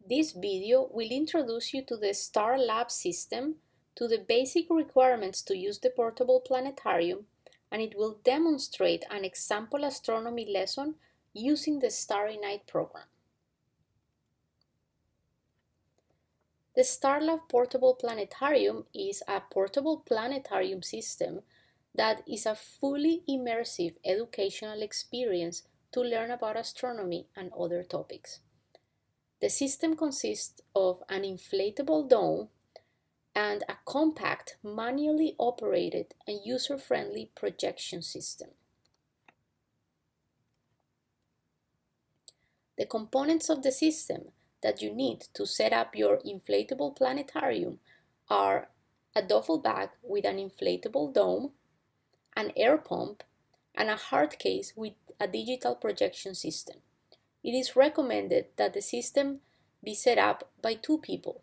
This video will introduce you to the STAR Lab system, to the basic requirements to use the portable planetarium, and it will demonstrate an example astronomy lesson using the Starry Night program. The STAR Lab Portable Planetarium is a portable planetarium system that is a fully immersive educational experience to learn about astronomy and other topics. The system consists of an inflatable dome and a compact, manually operated and user-friendly projection system. The components of the system that you need to set up your inflatable planetarium are a duffel bag with an inflatable dome, an air pump, and a hard case with a digital projection system. It is recommended that the system be set up by 2 people.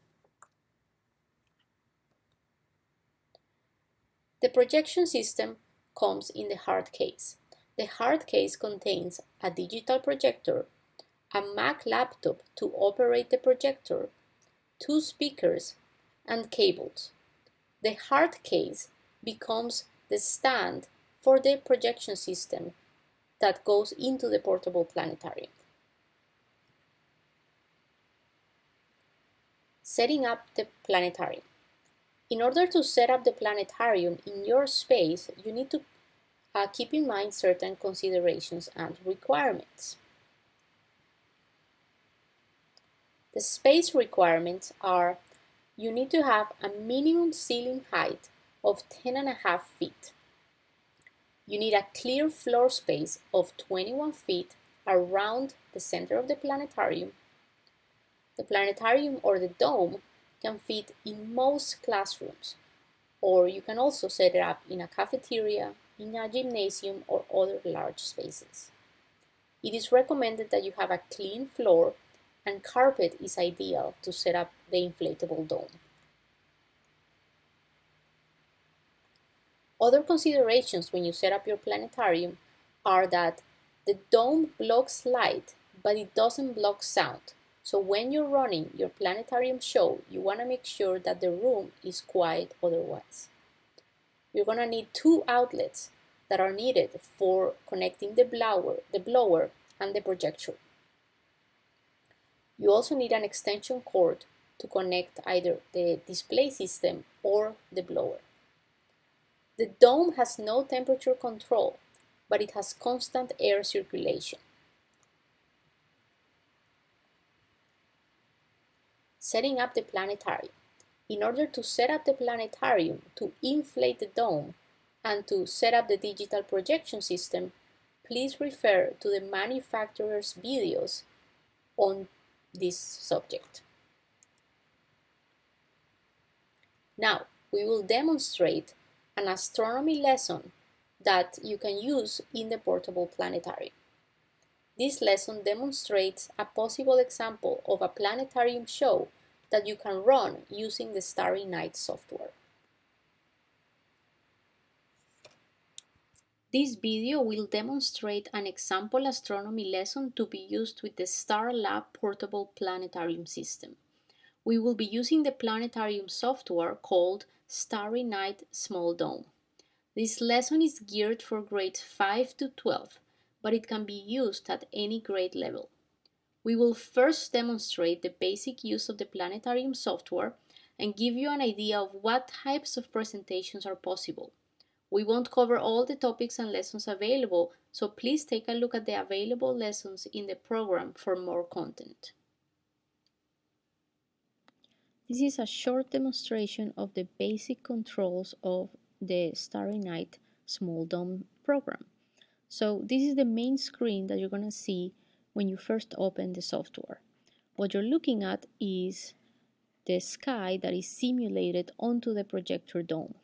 The projection system comes in the hard case. The hard case contains a digital projector, a Mac laptop to operate the projector, 2 speakers, and cables. The hard case becomes the stand for the projection system that goes into the portable planetarium. Setting up the planetarium. In order to set up the planetarium in your space, you need to keep in mind certain considerations and requirements. The space requirements are: you need to have a minimum ceiling height of 10.5 feet. You need a clear floor space of 21 feet around the center of the planetarium. The planetarium or the dome can fit in most classrooms, or you can also set it up in a cafeteria, in a gymnasium, or other large spaces. It is recommended that you have a clean floor, and carpet is ideal to set up the inflatable dome. Other considerations when you set up your planetarium are that the dome blocks light, but it doesn't block sound. So when you're running your planetarium show, you want to make sure that the room is quiet otherwise. You're going to need 2 outlets that are needed for connecting the blower and the projector. You also need an extension cord to connect either the display system or the blower. The dome has no temperature control, but it has constant air circulation. Setting up the planetarium. In order to set up the planetarium, to inflate the dome, and to set up the digital projection system, please refer to the manufacturer's videos on this subject. Now, we will demonstrate an astronomy lesson that you can use in the portable planetarium. This lesson demonstrates a possible example of a planetarium show that you can run using the Starry Night software. This video will demonstrate an example astronomy lesson to be used with the STAR Lab portable planetarium system. We will be using the planetarium software called Starry Night Small Dome. This lesson is geared for grades 5 to 12, but it can be used at any grade level. We will first demonstrate the basic use of the planetarium software and give you an idea of what types of presentations are possible. We won't cover all the topics and lessons available, so please take a look at the available lessons in the program for more content. This is a short demonstration of the basic controls of the Starry Night Small Dome program. So this is the main screen that you're going to see when you first open the software. What you're looking at is the sky that is simulated onto the projector dome.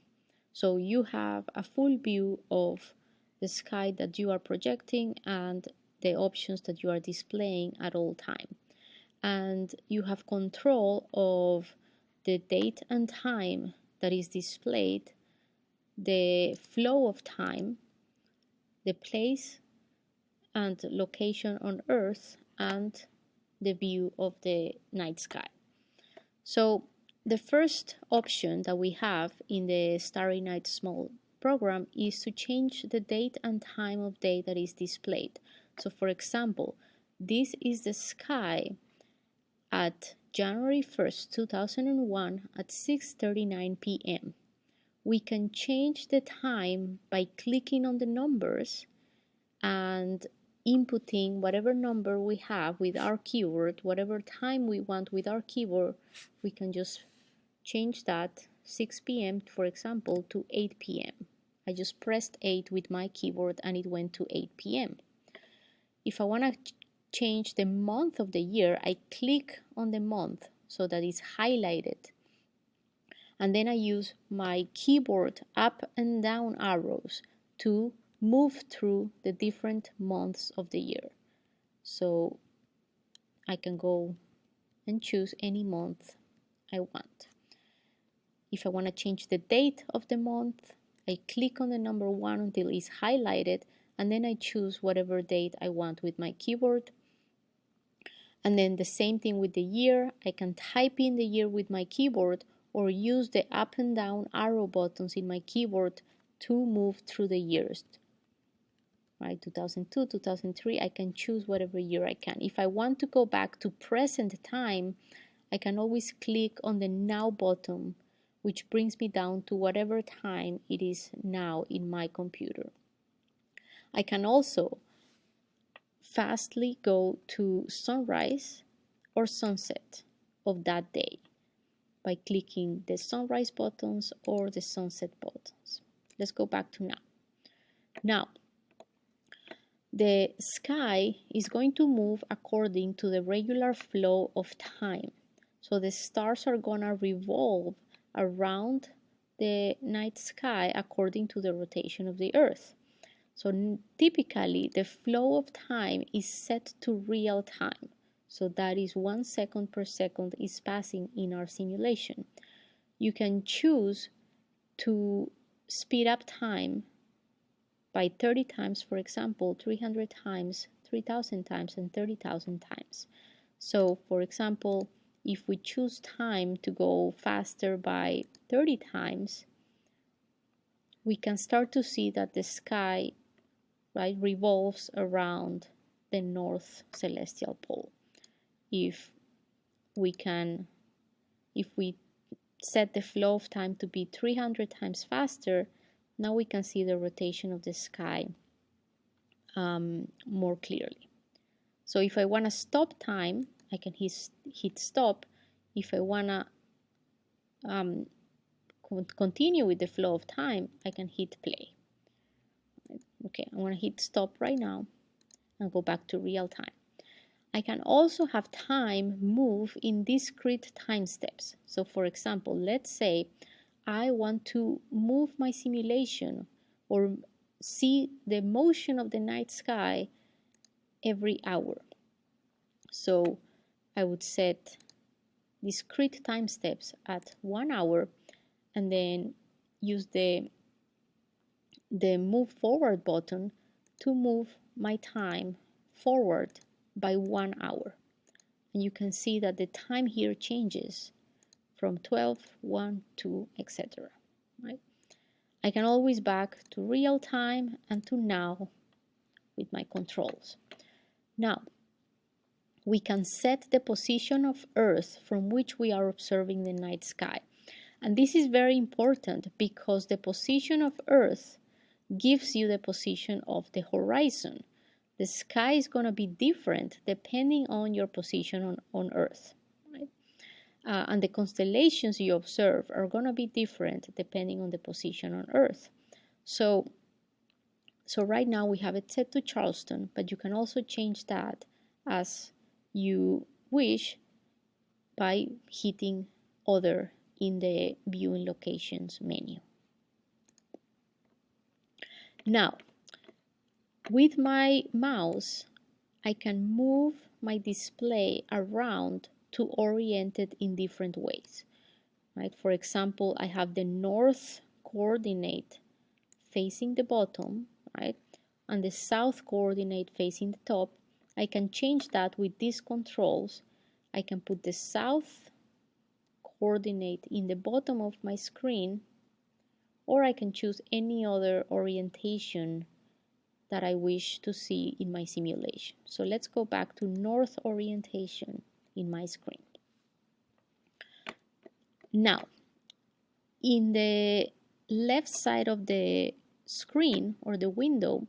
So you have a full view of the sky that you are projecting and the options that you are displaying at all time. And you have control of the date and time that is displayed, the flow of time, the place and location on Earth, and the view of the night sky. So the first option that we have in the Starry Night Small program is to change the date and time of day that is displayed. So for example, this is the sky at January 1st, 2001 at 6:39 p.m. We can change the time by clicking on the numbers and inputting whatever number we have with our keyword, whatever time we want with our keyboard. We can just change that 6 p.m. for example to 8 p.m. I just pressed 8 with my keyboard and it went to 8 p.m. If I want to change the month of the year, I click on the month so that it's highlighted, and then I use my keyboard up and down arrows to move through the different months of the year. So I can go and choose any month I want. If I want to change the date of the month, I click on the number 1 until it's highlighted, and then I choose whatever date I want with my keyboard. And then the same thing with the year. I can type in the year with my keyboard or use the up and down arrow buttons in my keyboard to move through the years. Right, 2002, 2003, I can choose whatever year I can. If I want to go back to present time, I can always click on the now button, which brings me down to whatever time it is now in my computer. I can also fastly go to sunrise or sunset of that day by clicking the sunrise buttons or the sunset buttons. Let's go back to now. Now, the sky is going to move according to the regular flow of time. So the stars are going to revolve around the night sky according to the rotation of the Earth. So typically the flow of time is set to real time. So that is 1 second per second is passing in our simulation. You can choose to speed up time by 30 times, for example, 300 times, 3,000 times, and 30,000 times. So, for example, if we choose time to go faster by 30 times, we can start to see that the sky, right, revolves around the north celestial pole. If we set the flow of time to be 300 times faster, now we can see the rotation of the sky more clearly. So if I want to stop time, I can hit stop. If I want to continue with the flow of time, I can hit play. Okay, I want to hit stop right now and go back to real time. I can also have time move in discrete time steps. So for example, let's say I want to move my simulation or see the motion of the night sky every hour. So I would set discrete time steps at 1 hour and then use the move forward button to move my time forward by 1 hour. And you can see that the time here changes from 12, 1, 2, etc. Right? I can always back to real time and to now with my controls. Now, we can set the position of Earth from which we are observing the night sky. And this is very important because the position of Earth gives you the position of the horizon. The sky is going to be different depending on your position on Earth. Right? And the constellations you observe are going to be different depending on the position on Earth. So right now we have it set to Charleston, but you can also change that as you wish by hitting other in the viewing locations menu. Now, with my mouse, I can move my display around to orient it in different ways. Right? For example, I have the north coordinate facing the bottom, right, and the south coordinate facing the top. I can change that with these controls. I can put the south coordinate in the bottom of my screen, or I can choose any other orientation that I wish to see in my simulation. So let's go back to north orientation in my screen. Now, in the left side of the screen or the window,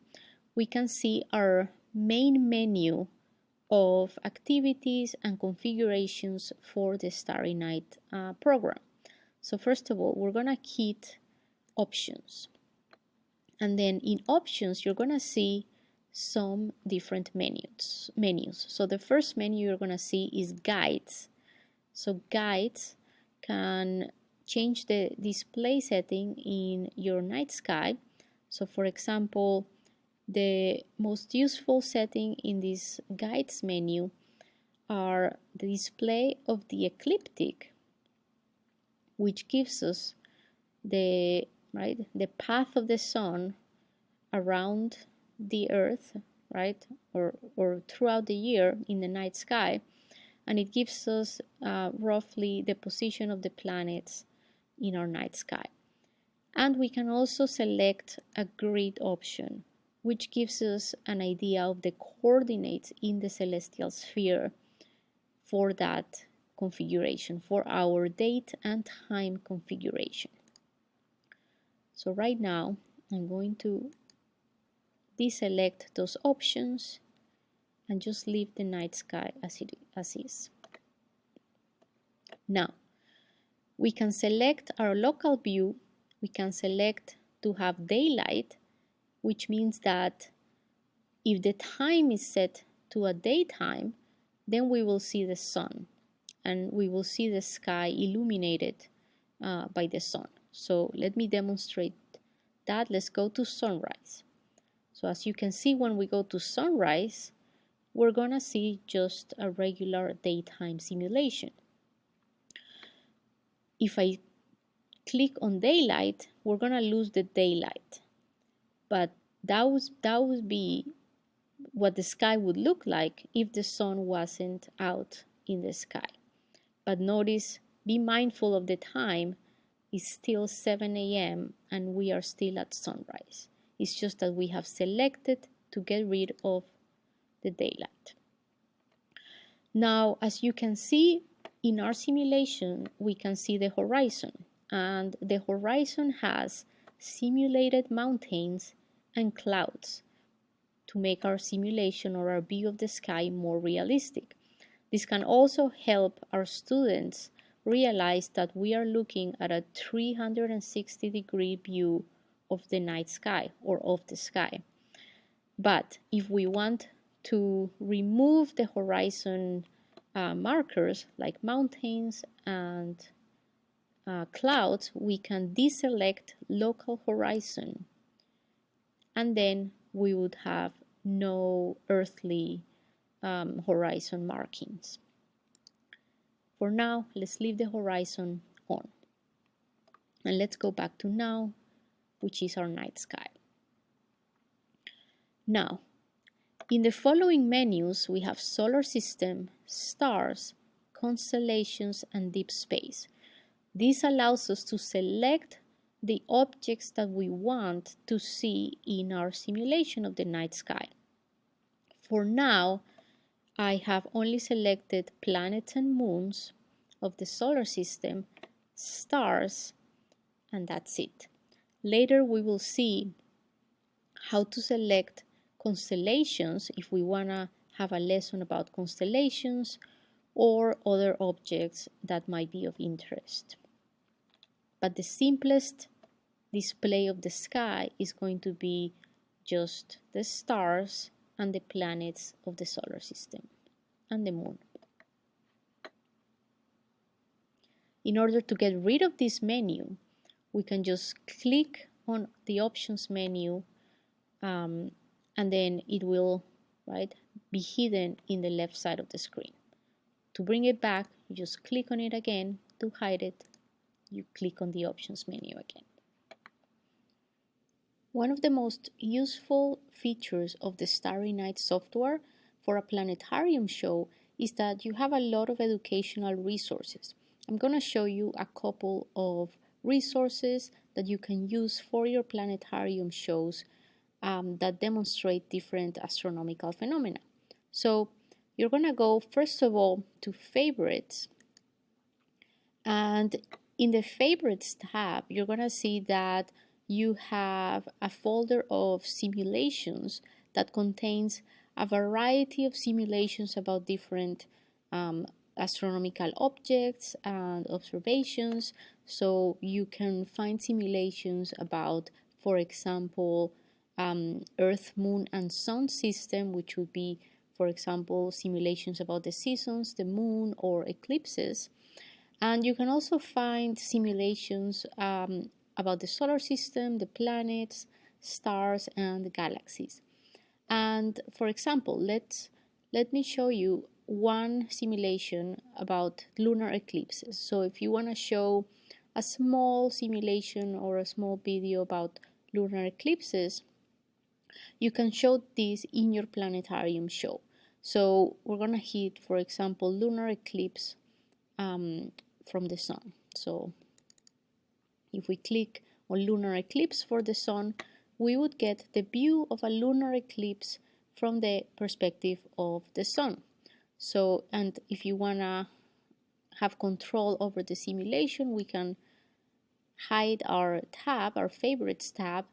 we can see our main menu of activities and configurations for the Starry Night program. So first of all, we're gonna hit options. And then in options, you're gonna see some different menus. So the first menu you're gonna see is guides. So guides can change the display setting in your night sky. So for example, the most useful setting in this guides menu are the display of the ecliptic, which gives us the path of the sun around the earth, right, or throughout the year in the night sky, and it gives us roughly the position of the planets in our night sky. And we can also select a grid option, which gives us an idea of the coordinates in the celestial sphere for that configuration, for our date and time configuration. So right now, I'm going to deselect those options and just leave the night sky as is. Now, we can select our local view. We can select to have daylight, which means that if the time is set to a daytime, then we will see the sun and we will see the sky illuminated by the sun. So let me demonstrate that. Let's go to sunrise. So as you can see, when we go to sunrise, we're gonna see just a regular daytime simulation. If I click on daylight, we're gonna lose the daylight, but that would be what the sky would look like if the sun wasn't out in the sky. But notice, be mindful of the time. It's still 7 a.m. and we are still at sunrise. It's just that we have selected to get rid of the daylight. Now, as you can see in our simulation, we can see the horizon, and the horizon has simulated mountains and clouds to make our simulation or our view of the sky more realistic. This can also help our students realize that we are looking at a 360-degree view of the night sky or of the sky. But if we want to remove the horizon markers like mountains and clouds, we can deselect local horizon, and then we would have no earthly horizon markings. For now, let's leave the horizon on. And let's go back to now, which is our night sky. Now, in the following menus, we have solar system, stars, constellations, and deep space. This allows us to select the objects that we want to see in our simulation of the night sky. For now, I have only selected planets and moons of the solar system, stars, and that's it. Later we will see how to select constellations if we want to have a lesson about constellations or other objects that might be of interest. But the simplest display of the sky is going to be just the stars and the planets of the solar system and the moon. In order to get rid of this menu, we can just click on the options menu and then it will be hidden in the left side of the screen. To bring it back, you just click on it again. To hide it, you click on the options menu again. One of the most useful features of the Starry Night software for a planetarium show is that you have a lot of educational resources. I'm going to show you a couple of resources that you can use for your planetarium shows that demonstrate different astronomical phenomena. So you're going to go first of all to favorites, and in the favorites tab you're going to see that you have a folder of simulations that contains a variety of simulations about different astronomical objects and observations. So you can find simulations about, for example, Earth, Moon, and Sun system, which would be, for example, simulations about the seasons, the moon, or eclipses. And you can also find simulations about the solar system, the planets, stars, and the galaxies. And for example, let me show you one simulation about lunar eclipses. So if you want to show a small simulation or a small video about lunar eclipses, you can show this in your planetarium show. So we're going to hit, for example, lunar eclipse from the sun. So if we click on lunar eclipse for the sun, we would get the view of a lunar eclipse from the perspective of the sun. So, and if you want to have control over the simulation, we can hide our tab, our favorites tab,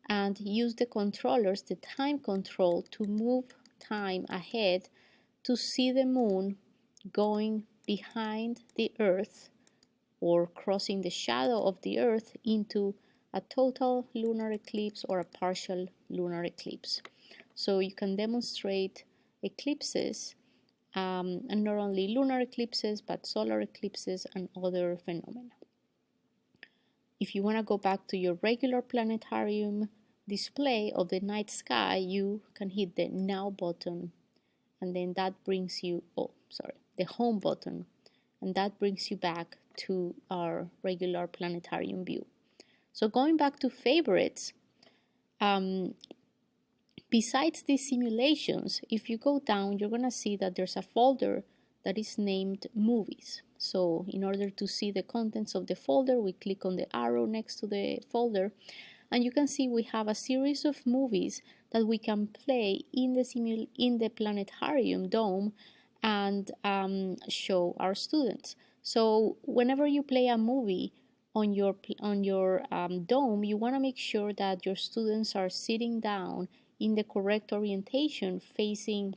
and use the controllers, the time control, to move time ahead to see the moon going behind the Earth or crossing the shadow of the Earth into a total lunar eclipse or a partial lunar eclipse. So you can demonstrate eclipses, and not only lunar eclipses, but solar eclipses and other phenomena. If you want to go back to your regular planetarium display of the night sky, you can hit the Now button, and then that brings you, the Home button, and that brings you back to our regular planetarium view. So going back to favorites, besides these simulations, if you go down, you're going to see that there's a folder that is named Movies. So in order to see the contents of the folder, we click on the arrow next to the folder, and you can see we have a series of movies that we can play in the planetarium dome and show our students. So whenever you play a movie on your dome, you want to make sure that your students are sitting down in the correct orientation facing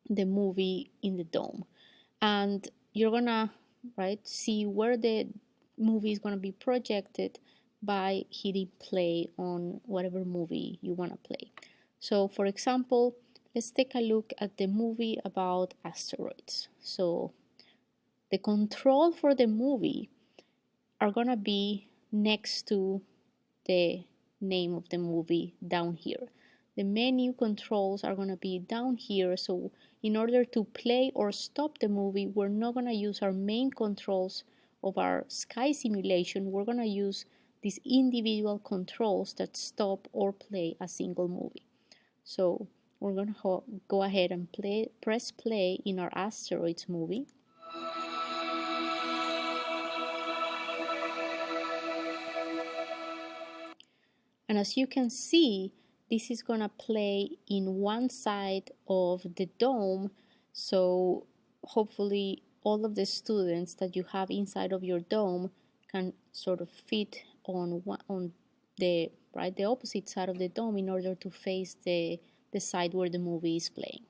the movie in the dome, and you're gonna see where the movie is gonna be projected by hitting play on whatever movie you want to play. So for example, let's take a look at the movie about asteroids. So the control for the movie are gonna be next to the name of the movie down here. The menu controls are going to be down here, so in order to play or stop the movie, we're not going to use our main controls of our sky simulation. We're going to use these individual controls that stop or play a single movie. So we're going to go ahead and press play in our asteroids movie. And as you can see, this is going to play in one side of the dome, so hopefully all of the students that you have inside of your dome can sort of fit on the opposite side of the dome in order to face the side where the movie is playing.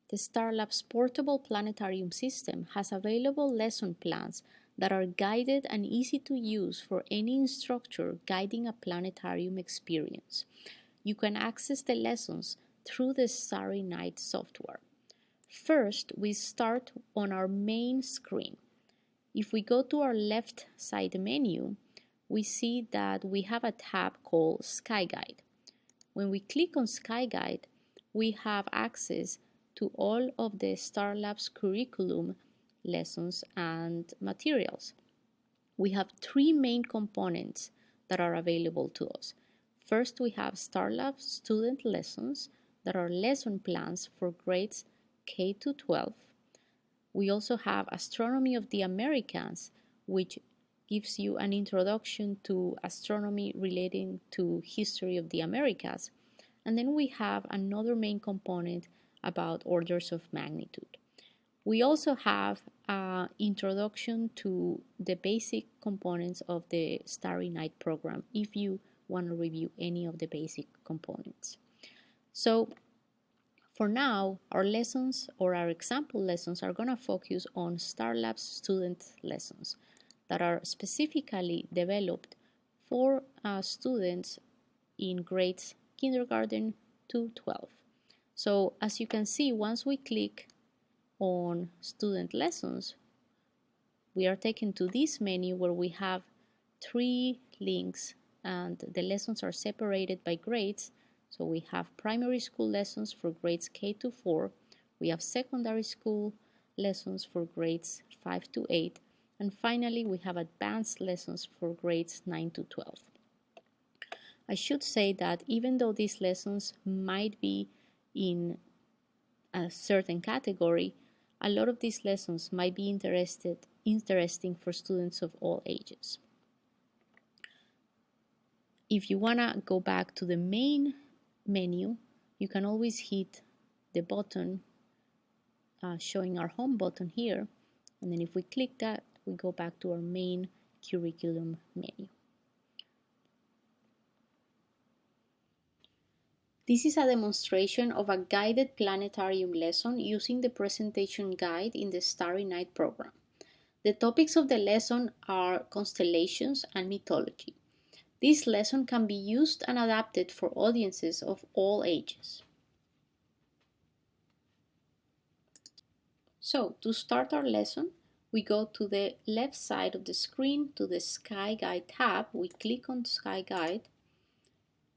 The StarLab's portable planetarium system has available lesson plans that are guided and easy to use for any instructor guiding a planetarium experience. You can access the lessons through the Starry Night software. First, we start on our main screen. If we go to our left side menu, we see that we have a tab called Sky Guide. When we click on Sky Guide, we have access to all of the StarLab's curriculum, lessons, and materials. We have three main components that are available to us. First, we have StarLab student lessons that are lesson plans for grades K to 12. We also have Astronomy of the Americas, which gives you an introduction to astronomy relating to history of the Americas. And then we have another main component about orders of magnitude. We also have an introduction to the basic components of the Starry Night program if you want to review any of the basic components. So for now, our lessons or our example lessons are going to focus on StarLab's student lessons that are specifically developed for students in grades kindergarten to 12. So as you can see, once we click on student lessons, we are taken to this menu where we have 3 links and the lessons are separated by grades. So we have primary school lessons for grades K to 4, we have secondary school lessons for grades 5 to 8, and finally we have advanced lessons for grades 9 to 12. I should say that even though these lessons might be in a certain category, a lot of these lessons might be interesting for students of all ages. If you want to go back to the main menu, you can always hit the button showing our home button here, and then if we click that, we go back to our main curriculum menu. This is a demonstration of a guided planetarium lesson using the presentation guide in the Starry Night program. The topics of the lesson are constellations and mythology. This lesson can be used and adapted for audiences of all ages. So, to start our lesson, we go to the left side of the screen to the Sky Guide tab. We click on Sky Guide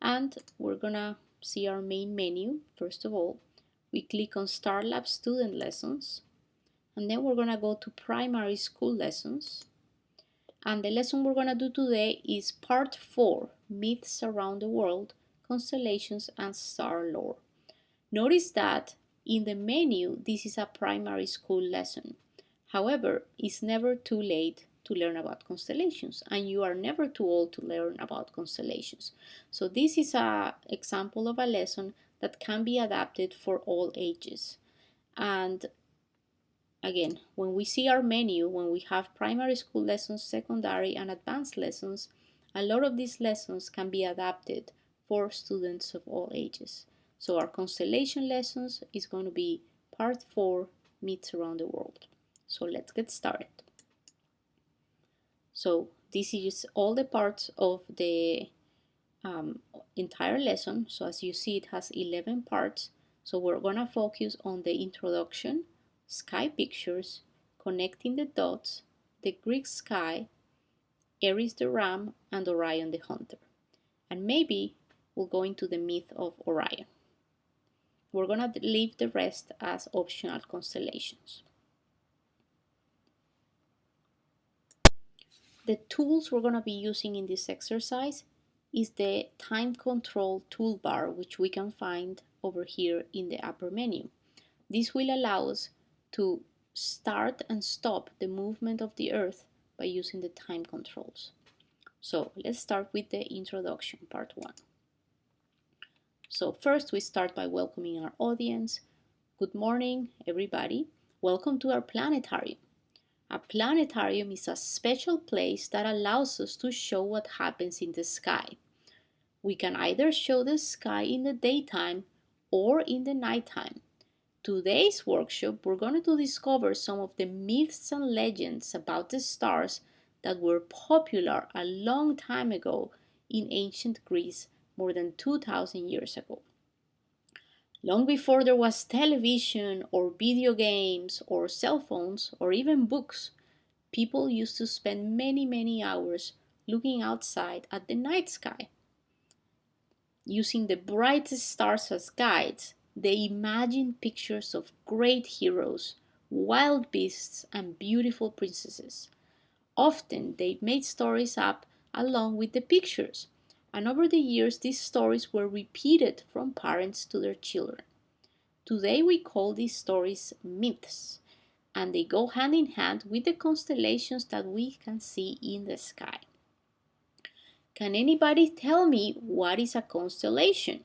and we're gonna see our main menu. First of all, we click on StarLab student lessons and then we're gonna go to primary school lessons. And the lesson we're going to do today is part 4, Myths Around the World, Constellations and Star Lore. Notice that in the menu, this is a primary school lesson. However, it's never too late to learn about constellations, and you are never too old to learn about constellations. So this is an example of a lesson that can be adapted for all ages. And again, when we see our menu, when we have primary school lessons, secondary and advanced lessons, a lot of these lessons can be adapted for students of all ages. So our constellation lessons is going to be part 4, Myths Around the World. So let's get started. So this is all the parts of the entire lesson. So as you see, it has 11 parts. So we're going to focus on the introduction, sky pictures, connecting the dots, the Greek sky, Eris the ram, and Orion the hunter. And maybe we'll go into the myth of Orion. We're going to leave the rest as optional constellations. The tools we're going to be using in this exercise is the time control toolbar, which we can find over here in the upper menu. This will allow us to start and stop the movement of the Earth by using the time controls. So let's start with the introduction, part 1. So first we start by welcoming our audience. Good morning, everybody. Welcome to our planetarium. A planetarium is a special place that allows us to show what happens in the sky. We can either show the sky in the daytime or in the nighttime. Today's workshop, we're going to discover some of the myths and legends about the stars that were popular a long time ago in ancient Greece, more than 2,000 years ago. Long before there was television or video games or cell phones or even books, people used to spend many hours looking outside at the night sky. Using the brightest stars as guides, they imagined pictures of great heroes, wild beasts, and beautiful princesses. Often they made stories up along with the pictures. And over the years, these stories were repeated from parents to their children. Today, we call these stories myths, and they go hand in hand with the constellations that we can see in the sky. Can anybody tell me what is a constellation?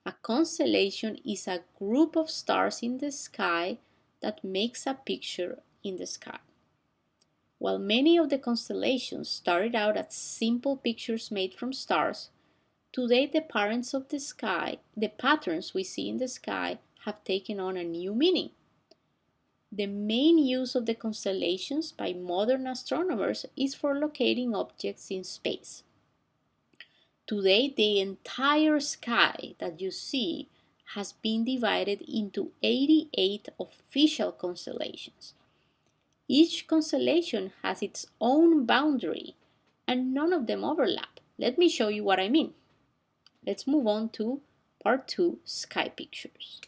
A constellation is a group of stars in the sky that makes a picture in the sky. While many of the constellations started out as simple pictures made from stars, today the patterns we see in the sky have taken on a new meaning. The main use of the constellations by modern astronomers is for locating objects in space. Today, the entire sky that you see has been divided into 88 official constellations. Each constellation has its own boundary and none of them overlap. Let me show you what I mean. Let's move on to part 2, sky pictures.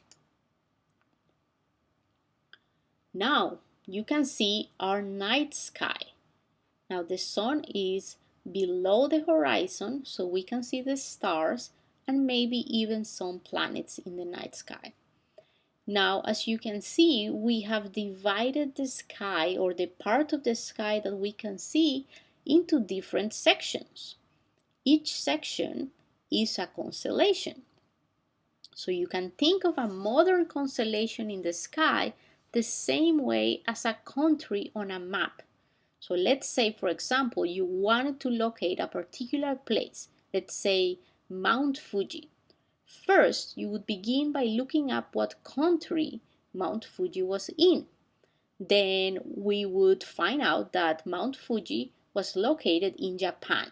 Now you can see our night sky. Now the sun is below the horizon, so we can see the stars and maybe even some planets in the night sky. Now, as you can see, we have divided the sky, or the part of the sky that we can see, into different sections. Each section is a constellation. So you can think of a modern constellation in the sky the same way as a country on a map. So let's say, for example, you wanted to locate a particular place, let's say Mount Fuji. First, you would begin by looking up what country Mount Fuji was in. Then we would find out that Mount Fuji was located in Japan.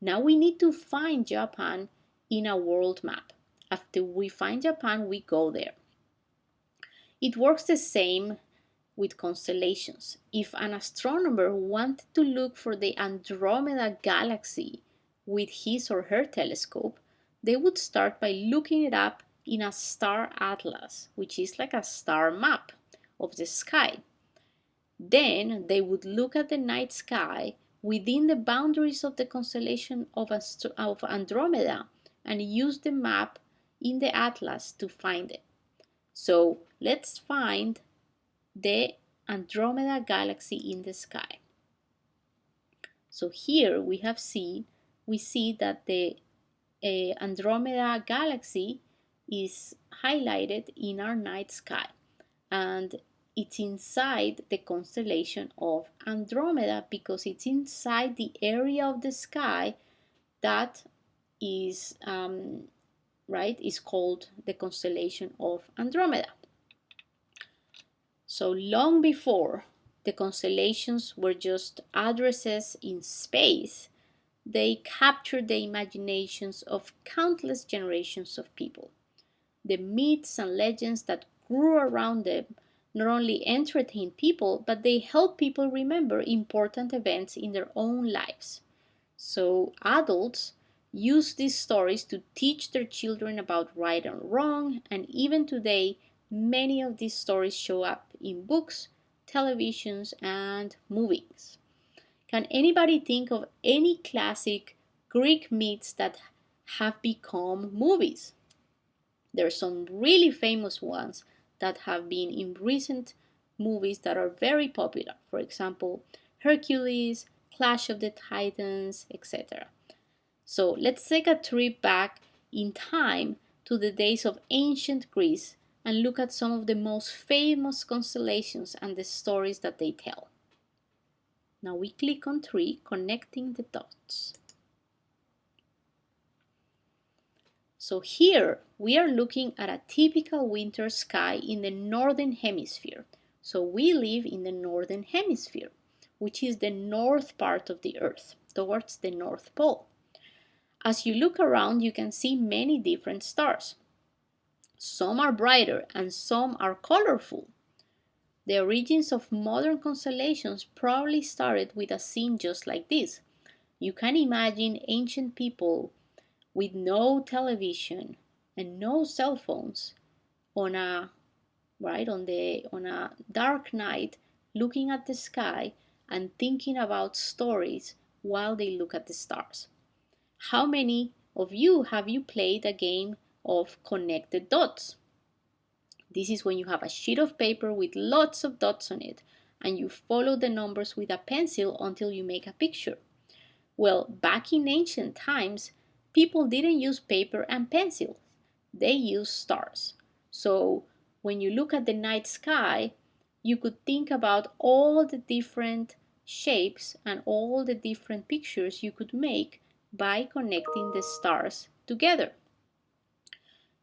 Now we need to find Japan in a world map. After we find Japan, we go there. It works the same with constellations. If an astronomer wanted to look for the Andromeda galaxy with his or her telescope, they would start by looking it up in a star atlas, which is like a star map of the sky. Then they would look at the night sky within the boundaries of the constellation of Andromeda and use the map in the atlas to find it. So let's find the Andromeda galaxy in the sky. So here we see that the Andromeda galaxy is highlighted in our night sky, and it's inside the constellation of Andromeda because it's inside the area of the sky that is is called the constellation of Andromeda. So long before the constellations were just addresses in space, they captured the imaginations of countless generations of people. The myths and legends that grew around them not only entertained people, but they helped people remember important events in their own lives. So adults use these stories to teach their children about right and wrong, and even today, many of these stories show up in books, televisions, and movies. Can anybody think of any classic Greek myths that have become movies? There are some really famous ones that have been in recent movies that are very popular. For example, Hercules, Clash of the Titans, etc. So let's take a trip back in time to the days of ancient Greece and look at some of the most famous constellations and the stories that they tell. Now we click on 3, connecting the dots. So here we are looking at a typical winter sky in the northern hemisphere. So we live in the northern hemisphere, which is the north part of the Earth, towards the North Pole. As you look around, you can see many different stars. Some are brighter and some are colorful. The origins of modern constellations probably started with a scene just like this. You can imagine ancient people with no television and no cell phones on a dark night looking at the sky and thinking about stories while they look at the stars. How many of you have you played a game of connected dots? This is when you have a sheet of paper with lots of dots on it and you follow the numbers with a pencil until you make a picture. Well, back in ancient times, people didn't use paper and pencils. They used stars. So when you look at the night sky, you could think about all the different shapes and all the different pictures you could make by connecting the stars together.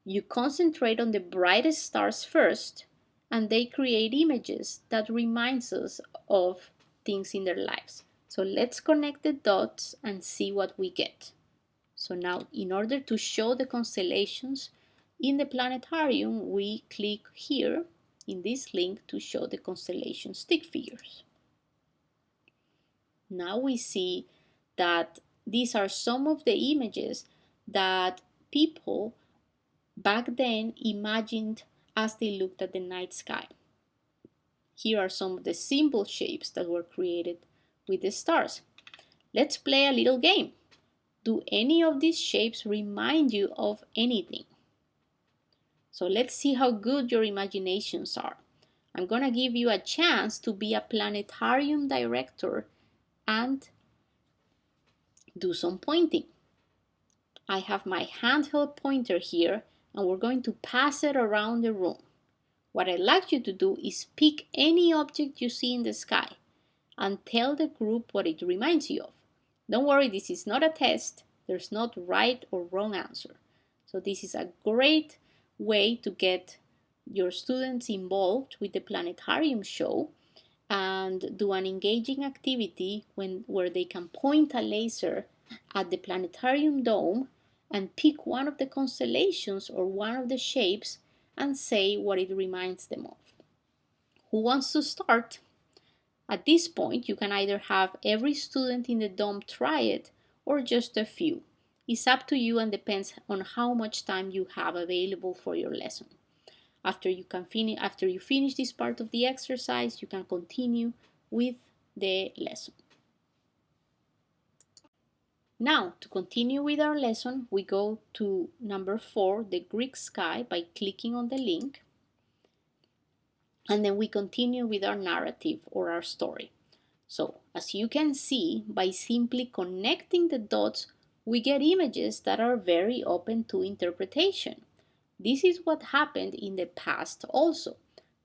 You concentrate on the brightest stars first, and they create images that reminds us of things in their lives. So let's connect the dots and see what we get. So now, in order to show the constellations in the planetarium, we click here in this link to show the constellation stick figures. Now we see that these are some of the images that people back then imagined as they looked at the night sky. Here are some of the simple shapes that were created with the stars. Let's play a little game. Do any of these shapes remind you of anything? So let's see how good your imaginations are. I'm going to give you a chance to be a planetarium director and do some pointing. I have my handheld pointer here and we're going to pass it around the room. What I'd like you to do is pick any object you see in the sky and tell the group what it reminds you of. Don't worry, this is not a test. There's not right or wrong answer. So this is a great way to get your students involved with the planetarium show and do an engaging activity where they can point a laser at the planetarium dome and pick one of the constellations or one of the shapes and say what it reminds them of. Who wants to start? At this point, you can either have every student in the dome try it or just a few. It's up to you and depends on how much time you have available for your lesson. After you finish this part of the exercise, you can continue with the lesson. Now, to continue with our lesson, we go to number 4, the Greek sky, by clicking on the link. And then we continue with our narrative or our story. So, as you can see, by simply connecting the dots, we get images that are very open to interpretation. This is what happened in the past also.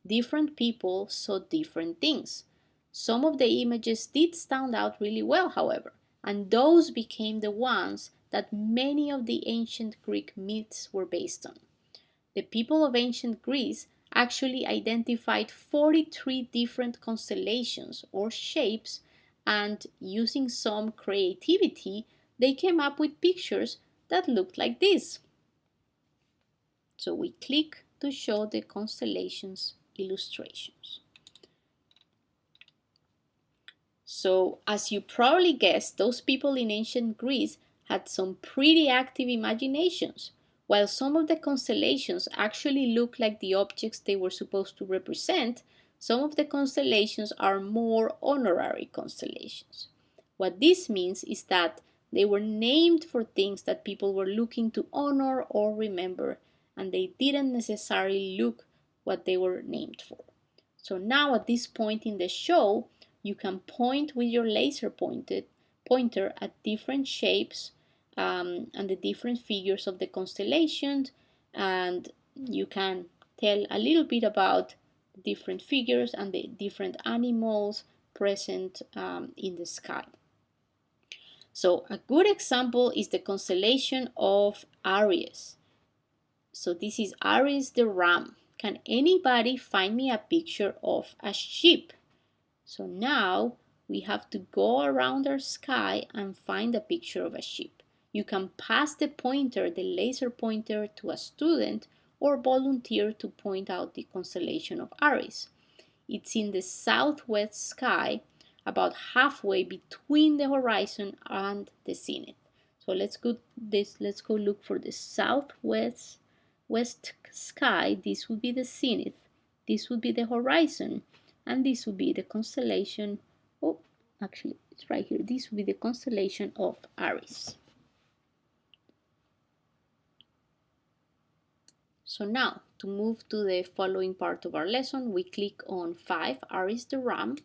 Different people saw different things. Some of the images did stand out really well, however, and those became the ones that many of the ancient Greek myths were based on. The people of ancient Greece actually identified 43 different constellations or shapes, and using some creativity, they came up with pictures that looked like this. So we click to show the constellations illustrations. So as you probably guessed, those people in ancient Greece had some pretty active imaginations. While some of the constellations actually look like the objects they were supposed to represent, some of the constellations are more honorary constellations. What this means is that they were named for things that people were looking to honor or remember, and they didn't necessarily look what they were named for. So now at this point in the show, you can point with your laser pointer at different shapes and the different figures of the constellations, and you can tell a little bit about different figures and the different animals present in the sky. So a good example is the constellation of Aries. So this is Aries the ram. Can anybody find me a picture of a sheep? So now we have to go around our sky and find a picture of a sheep. You can pass the laser pointer, to a student or volunteer to point out the constellation of Aries. It's in the southwest sky, about halfway between the horizon and the zenith. So let's go look for the southwest sky. This would be the zenith, this would be the horizon, and this would be the constellation. Oh, actually, It's right here. This will be the constellation of Aries. So now, to move to the following part of our lesson, we click on 5, Aries the Ram.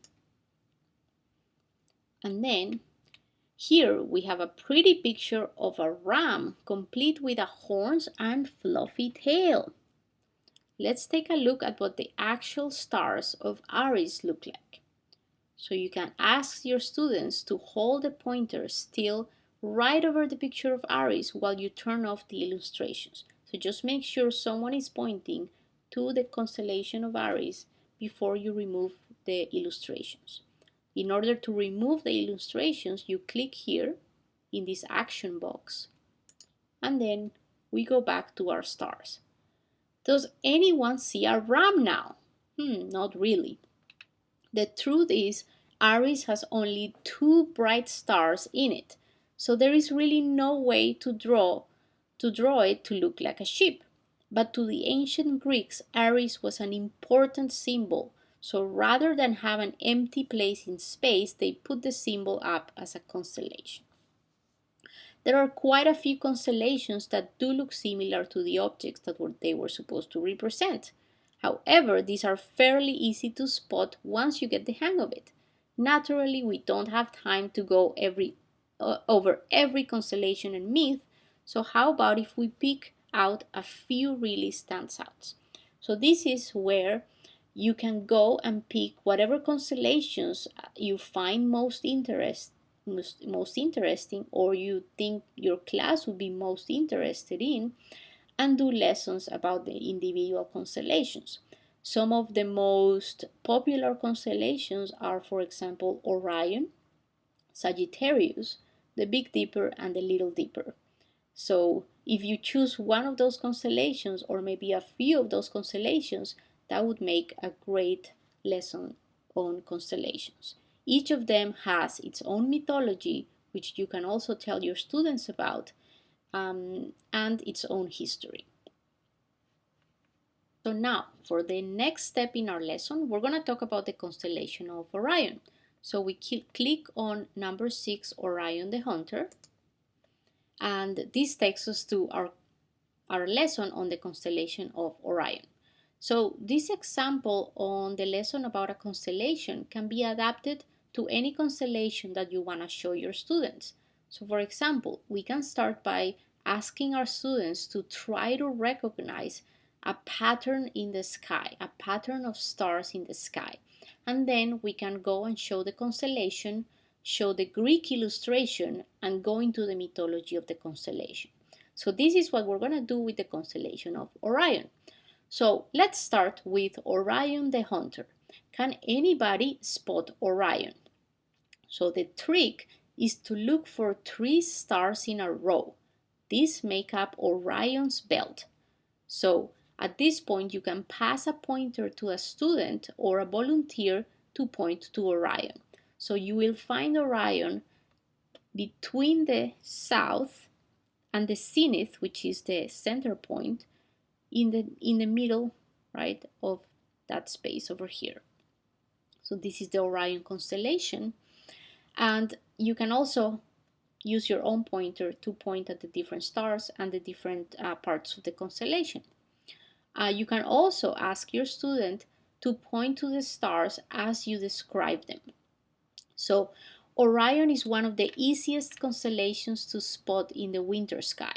And then here we have a pretty picture of a ram, complete with a horns and fluffy tail. Let's take a look at what the actual stars of Aries look like. So you can ask your students to hold the pointer still right over the picture of Aries while you turn off the illustrations. So just make sure someone is pointing to the constellation of Aries before you remove the illustrations. In order to remove the illustrations, you click here in this action box, and then we go back to our stars. Does anyone see a ram now? Not really. The truth is, Aries has only 2 bright stars in it, so there is really no way to draw it to look like a sheep. But to the ancient Greeks, Aries was an important symbol, so rather than have an empty place in space, they put the symbol up as a constellation. There are quite a few constellations that do look similar to the objects that they were supposed to represent. However, these are fairly easy to spot once you get the hang of it. Naturally, we don't have time to go over every constellation and myth, so how about if we pick out a few really standouts? So this is where you can go and pick whatever constellations you find most interesting or you think your class would be most interested in, and do lessons about the individual constellations. Some of the most popular constellations are, for example, Orion, Sagittarius, the Big Dipper, and the Little Dipper. So if you choose one of those constellations, or maybe a few of those constellations, that would make a great lesson on constellations. Each of them has its own mythology, which you can also tell your students about, and its own history. So now, for the next step in our lesson, we're going to talk about the constellation of Orion. So we click on number 6, Orion the Hunter, and this takes us to our lesson on the constellation of Orion. So this example on the lesson about a constellation can be adapted to any constellation that you want to show your students. So for example, we can start by asking our students to try to recognize a pattern in the sky, a pattern of stars in the sky. And then we can go and show the constellation, show the Greek illustration, and go into the mythology of the constellation. So this is what we're going to do with the constellation of Orion. So let's start with Orion the Hunter. Can anybody spot Orion? So the trick is to look for 3 stars in a row. These make up Orion's belt. So at this point, you can pass a pointer to a student or a volunteer to point to Orion. So you will find Orion between the south and the zenith, which is the center point, in the middle, right, of that space over here. So this is the Orion constellation, and you can also use your own pointer to point at the different stars and the different parts of the constellation. You can also ask your student to point to the stars as you describe them. So Orion is one of the easiest constellations to spot in the winter sky.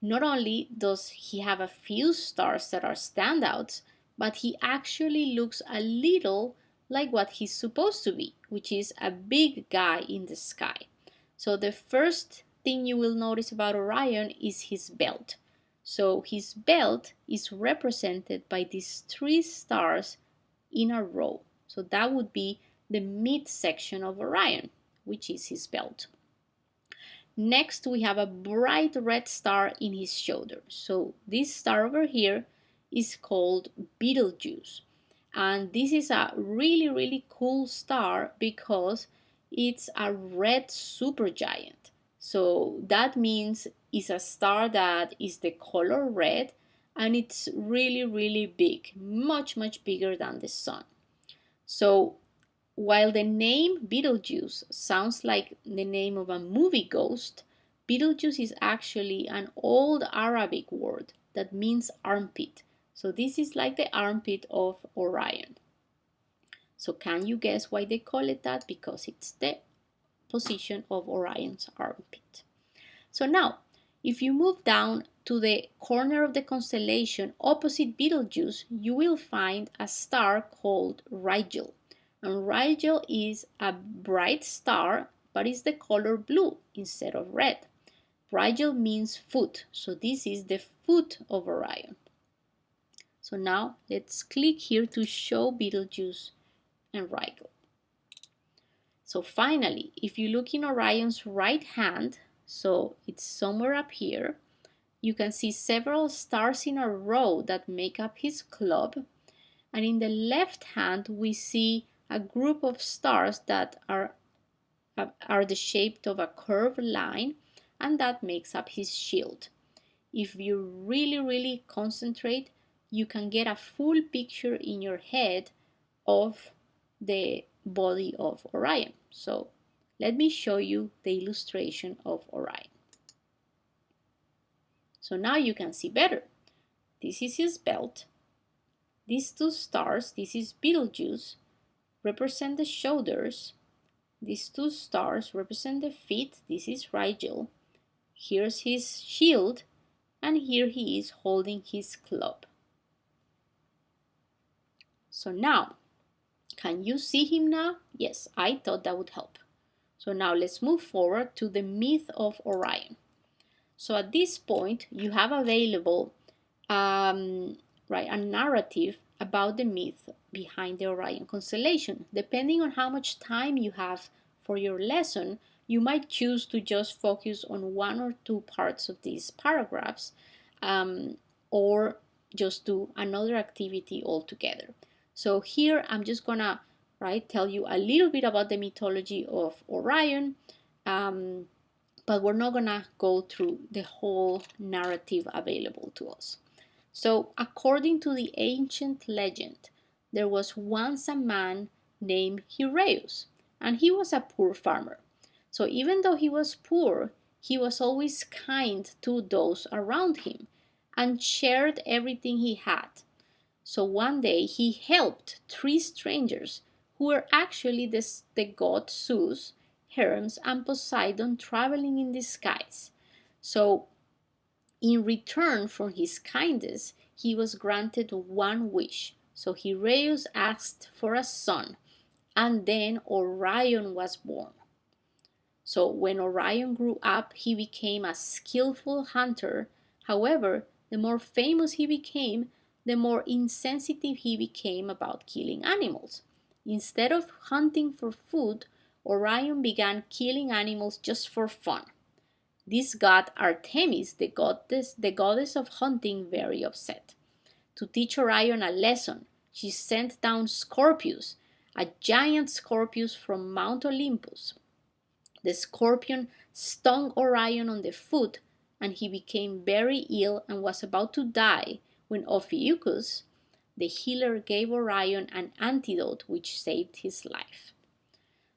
Not only does he have a few stars that are standouts, but he actually looks a little like what he's supposed to be, which is a big guy in the sky. So the first thing you will notice about Orion is his belt. So his belt is represented by these 3 stars in a row. So that would be the midsection of Orion, which is his belt. Next, we have a bright red star in his shoulder. So this star over here is called Betelgeuse. And this is a really, really cool star because it's a red supergiant. So that means it's a star that is the color red, and it's really, really big, much, much bigger than the sun. So while the name Betelgeuse sounds like the name of a movie ghost, Betelgeuse is actually an old Arabic word that means armpit. So this is like the armpit of Orion. So can you guess why they call it that? Because it's the position of Orion's armpit. So now, if you move down to the corner of the constellation opposite Betelgeuse, you will find a star called Rigel. And Rigel is a bright star, but it's the color blue instead of red. Rigel means foot, so this is the foot of Orion. So now let's click here to show Betelgeuse and Rigel. So finally, if you look in Orion's right hand, so it's somewhere up here, you can see several stars in a row that make up his club. And in the left hand, we see a group of stars that are the shape of a curved line, and that makes up his shield. If you really concentrate, you can get a full picture in your head of the body of Orion. So let me show you the illustration of Orion. So now you can see better. This is his belt. These two stars, this is Betelgeuse, represent the shoulders. These two stars represent the feet. This is Rigel. Here's his shield, and here he is holding his club. So now, can you see him now? Yes, I thought that would help. So now let's move forward to the myth of Orion. So at this point, you have available a narrative about the myth behind the Orion constellation. Depending on how much time you have for your lesson, you might choose to just focus on one or two parts of these paragraphs, or just do another activity altogether. So here I'm just gonna tell you a little bit about the mythology of Orion, but we're not gonna go through the whole narrative available to us. So according to the ancient legend, there was once a man named Hyrieus, and he was a poor farmer. So even though he was poor, he was always kind to those around him and shared everything he had. So one day he helped three strangers who were actually the god Zeus, Hermes, and Poseidon traveling in disguise. So in return for his kindness, he was granted one wish. So Hyrieus asked for a son, and then Orion was born. So when Orion grew up, he became a skillful hunter. However, the more famous he became, the more insensitive he became about killing animals. Instead of hunting for food, Orion began killing animals just for fun. This got Artemis, the goddess of hunting, very upset. To teach Orion a lesson, she sent down Scorpius, a giant scorpion from Mount Olympus. The scorpion stung Orion on the foot, and he became very ill and was about to die when Ophiuchus, the healer, gave Orion an antidote which saved his life.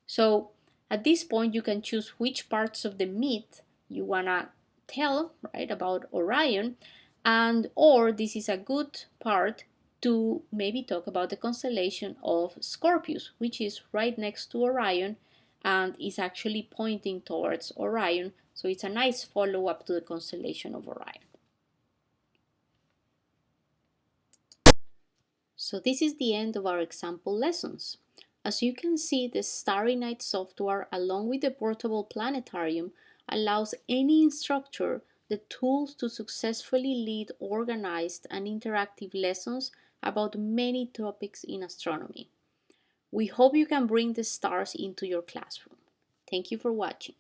So at this point, you can choose which parts of the myth you want to tell about Orion, and or this is a good part to maybe talk about the constellation of Scorpius, which is right next to Orion and is actually pointing towards Orion. So it's a nice follow-up to the constellation of Orion. So this is the end of our example lessons. As you can see, the Starry Night software, along with the portable planetarium, allows any instructor the tools to successfully lead organized and interactive lessons about many topics in astronomy. We hope you can bring the stars into your classroom. Thank you for watching.